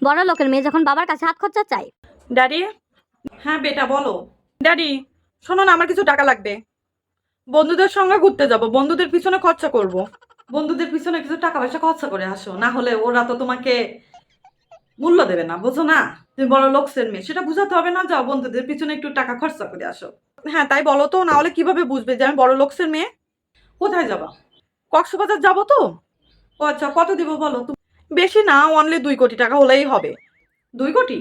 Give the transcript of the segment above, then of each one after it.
বড় লোকের মেয়ে যখন বাবার কাছে হাত খরচা চাই। ড্যাডি। হ্যাঁ বেটা বলো। ড্যাডি শোনো না, আমার কিছু টাকা লাগবে। বন্ধুদের সঙ্গে ঘুরতে যাব, বন্ধুদের পিছনে খরচা করব। বন্ধুদের পিছনে কিছু টাকা পয়সা খরচা করে আসো, না হলে ওরা তো তোমাকে মূল্য দেবে না, বুঝো না? তুমি বড় লোকসের মেয়ে, সেটা বুঝাতে হবে না? যাও বন্ধুদের পিছনে একটু টাকা খরচা করে আসো। হ্যাঁ তাই বলো তো, না হলে কিভাবে বুঝবে যে আমি বড় লোকসের মেয়ে? কোথায় যাবা? কক্সবাজার যাবো তো। ও আচ্ছা, কত দিব বলো? বেশি না, অনলি 2 কোটি টাকা হলেই হবে। 2 কোটি?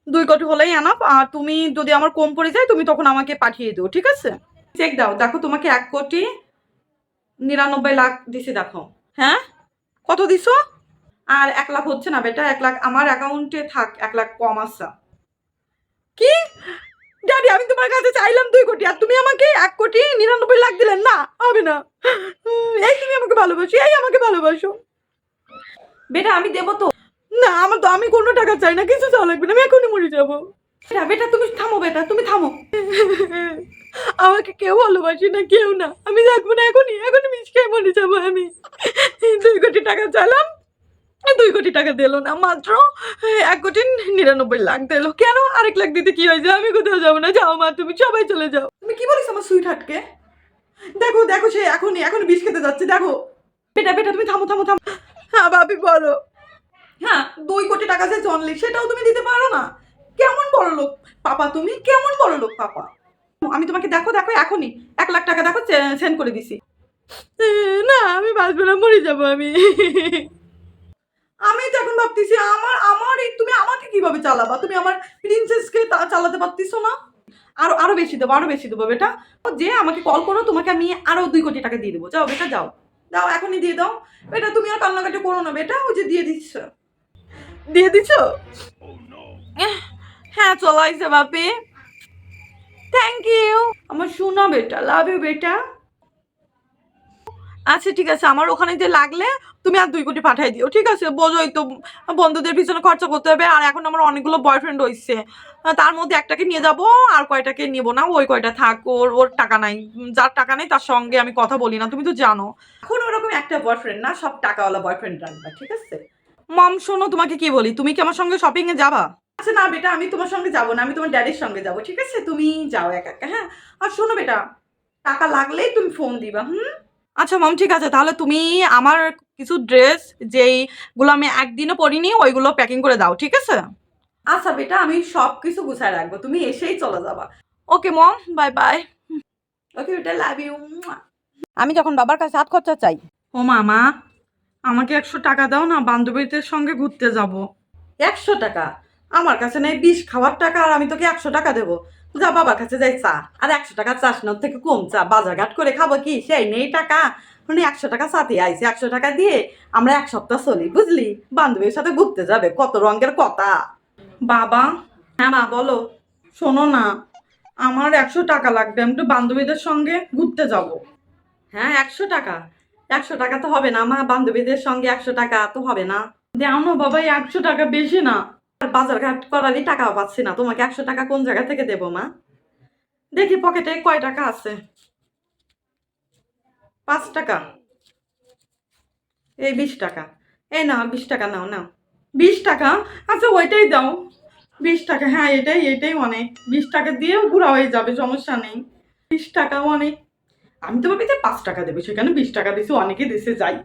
2 কোটি হলেই আনাপ। আর তুমি যদি আমার কম পড়ে যায় তুমি তখন আমাকে পাঠিয়ে দিও, ঠিক আছে? চেক দাও, দেখো তোমাকে 1,99,00,000 দিছি, দেখো। হ্যাঁ কত দিছো? আর 1 লাখ হচ্ছে না বেটা, 1 লাখ আমার অ্যাকাউন্টে থাক, 1 লাখ কম আছে। কি? ড্যাডি আমি তোমার কাছে চাইলাম 2 কোটি আর তুমি আমাকে 1,99,00,000 দিলেন? না হবে না। এই তুমি আমাকে ভালোবাসো, এই আমাকে ভালোবাসো। বেটা আমি দেবো তো। না আমার তো, আমি কোনো টাকা চাই না, কিছু চাওয়া লাগবে না, আমি এখনই মরে যাবো। বেটা বেটা তুমি থামো, বেটা তুমি থামো। আমাকে কেউ ভালোবাসে না, কেউ না, আমি থাকবো না, এখনই এখনই মিস খেয়ে মরে যাবো আমি। 2 কোটি টাকা চাইলাম, 2 কোটি টাকা দিলো না, মাত্র 1,99,00,000 দিলো। কেন? 1,00,000 দিতে কি হয়েছে? আমি কোথাও যাবো না, যাও মা, তুমি সবাই চলে যাও। তুমি কি বলিস আমার সুইট হার্টকে? দেখো দেখো, সে এখনই এখনই বিষ খেতে যাচ্ছে, দেখো। বেটা বেটা তুমি থামো থামো থামো। হ্যাঁ ভাবি বলো। হ্যাঁ 2 কোটি টাকা যে অনলি, সেটাও তুমি দিতে পারো না? কেমন বড় লোক পাপা, তুমি কেমন বড় লোক পাপা? আমি তোমাকে দেখো দেখো এখনই 1 লাখ টাকা দেখো সেন্ড করে দিছি। না আমি বাঁচবো না, মরে যাবো আমি। আমি তো এখন ভাবতেছি আমার আমার তুমি আমাকে কিভাবে চালাবা? তুমি আমার প্রিন্সেসকে চালাতে পারতেছো না? আরো আরো বেশি দেবো, আরো বেশি দেবো বেটা। যে আমাকে কল করো, তোমাকে আমি আরো 2 কোটি টাকা দিয়ে দেবো। যাও বেটা যাও, দাও এখনই দিয়ে দাও। বেটা তুমি আর কান্নাকাটি করো না বেটা, ওই যে দিয়ে দিচ্ছ। দিয়ে দিছো? হ্যাঁ চলো আইসে বাপি। থ্যাংক ইউ আমার সোনা বেটা, লাভ ইউ বেটা। আচ্ছা ঠিক আছে, আমার ওখানে যে লাগলে তুমি আর 2 কোটি পাঠাই দিও, ঠিক আছে? বোঝোই তো বন্ধুদের পিছনে খরচা করতে হবে, আর এখন আমার অনেকগুলো বয়ফ্রেন্ড হয়েছে, তার মধ্যে একটাকে নিয়ে যাব, আর কয়টাকে নিব না, ওই কয়টা থাক, ওর ওর টাকা নাই। যার টাকা নেই তার সঙ্গে আমি কথা বলি না, তুমি তো জানো। এখন ওরকম একটা বয়ফ্রেন্ড না, সব টাকাওয়ালা বয়ফ্রেন্ড রাখবা, ঠিক আছে? মম শোনো, তোমাকে কি বলি, তুমি কি আমার সঙ্গে শপিং এ যাবা? আচ্ছা না বেটা, আমি তোমার সঙ্গে যাবো না, আমি তোমার ড্যাডির সঙ্গে যাবো, ঠিক আছে? তুমি যাও একা একা, হ্যাঁ? আর শোনো বেটা, টাকা লাগলেই তুমি ফোন দিবা, হুম? আচ্ছা মম ঠিক আছে, তাহলে তুমি আমার কিছু ড্রেস যেইগুলো আমি একদিনও পরিনি ওইগুলো প্যাকিং করে দাও, ঠিক আছে? আচ্ছা বেটা, আমি সব কিছু গুছায় রাখবো, তুমি এসেই চলে যাবা। ওকে মম, বাই বাই। ওকে বেটা, লাভ ইউ। আমি যখন বাবার কাছে হাত খরচা চাই। ও মামা, আমাকে 100 টাকা দাও না, বান্ধবীদের সঙ্গে ঘুরতে যাব। 100 টাকা? আমার কাছে নেই 20 খাওয়ার টাকা, আর আমি তোকে 100 টাকা দেবো? যা বাবার কাছে যাই চা, আর 100 টাকা চাস না, ওর থেকে কম চা, বাজার ঘাট করে খাবো কি, সেই নেই টাকা? মানে 100 টাকা চাতে আইসি, 100 টাকা দিয়ে আমরা 1 সপ্তাহ চলি, বুঝলি? বান্ধবীর সাথে ঘুরতে যাবে, কত রঙের কথা। বাবা। হ্যাঁ মা বলো। শোনো না, আমার 100 টাকা লাগবে, আমি তো বান্ধবীদের সঙ্গে ঘুরতে যাব। হ্যাঁ 100 টাকা? 100 টাকা তো হবে না মা, বান্ধবীদের সঙ্গে 100 টাকা তো হবে না। দেও না বাবা, 100 টাকা বেশি না। আর বাজার ঘাট করারই টাকা পাচ্ছি না, তোমাকে 100 টাকা কোন জায়গা থেকে দেবো মা? দেখি পকেটে কয় টাকা আছে। 5 টাকা? এই 20 টাকা। এই নাও 20 টাকা, নাও নাও। 20 টাকা? আচ্ছা ওইটাই দাও। 20 টাকা, হ্যাঁ এটাই এটাই অনেক। 20 টাকা দিয়েও ঘোরা হয়ে যাবে, সমস্যা নেই। 20 টাকাও অনেক। আমি তো ভাবি যে 5 টাকা দেবে, সেখানে 20 টাকা দিছি, অনেকে দিছে, যাই।